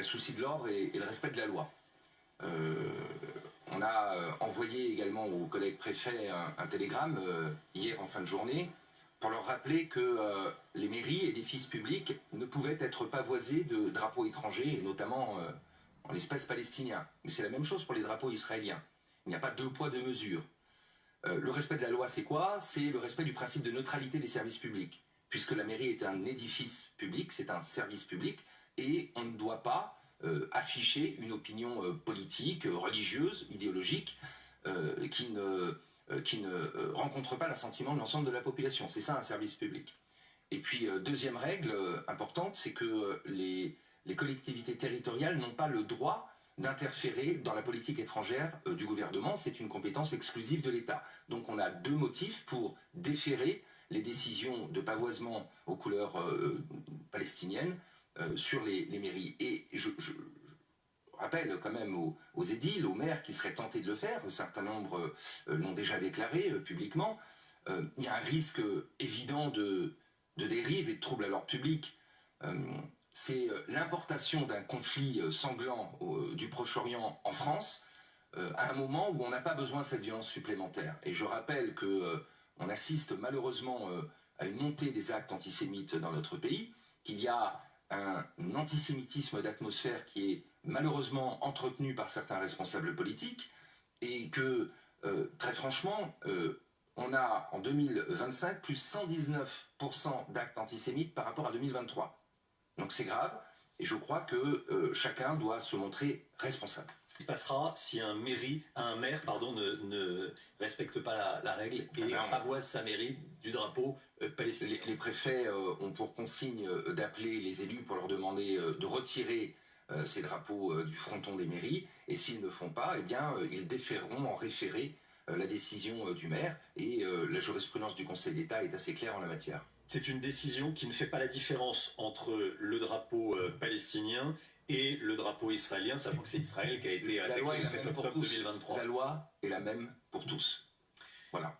le souci de l'ordre et le respect de la loi. On a envoyé également aux collègues préfets un télégramme hier en fin de journée pour leur rappeler que les mairies, édifices publics, ne pouvaient être pavoisés de drapeaux étrangers, et notamment en l'espèce palestinien. Mais c'est la même chose pour les drapeaux israéliens. Il n'y a pas deux poids, deux mesures. Le respect de la loi, c'est quoi? C'est le respect du principe de neutralité des services publics. Puisque la mairie est un édifice public, c'est un service public, et on ne doit pas afficher une opinion politique, religieuse, idéologique, qui ne rencontre pas l'assentiment de l'ensemble de la population. C'est ça un service public. Et puis, deuxième règle importante, c'est que les collectivités territoriales n'ont pas le droit d'interférer dans la politique étrangère du gouvernement. C'est une compétence exclusive de l'État. Donc on a deux motifs pour déférer les décisions de pavoisement aux couleurs palestiniennes sur les mairies. Et je rappelle quand même aux édiles, aux maires qui seraient tentés de le faire, un certain nombre l'ont déjà déclaré publiquement, il y a un risque évident de dérive et de trouble à l'ordre public. C'est l'importation d'un conflit sanglant du Proche-Orient en France à un moment où on n'a pas besoin de cette violence supplémentaire. Et je rappelle qu'on assiste malheureusement à une montée des actes antisémites dans notre pays, qu'il y a un antisémitisme d'atmosphère qui est malheureusement entretenu par certains responsables politiques, et que, très franchement, on a en 2025 plus 119% d'actes antisémites par rapport à 2023. Donc c'est grave, et je crois que chacun doit se montrer responsable. Qu'est-ce qui se passera si un maire ne respecte pas la règle et pavoise sa mairie du drapeau palestinien? Les préfets ont pour consigne d'appeler les élus pour leur demander de retirer ces drapeaux du fronton des mairies, et s'ils ne font pas, eh bien, ils déféreront en référé la décision du maire, et la jurisprudence du Conseil d'État est assez claire en la matière. C'est une décision qui ne fait pas la différence entre le drapeau palestinien et le drapeau israélien, sachant que c'est Israël qui a été attaqué le 7 octobre 2023. La loi est la même pour tous. Voilà.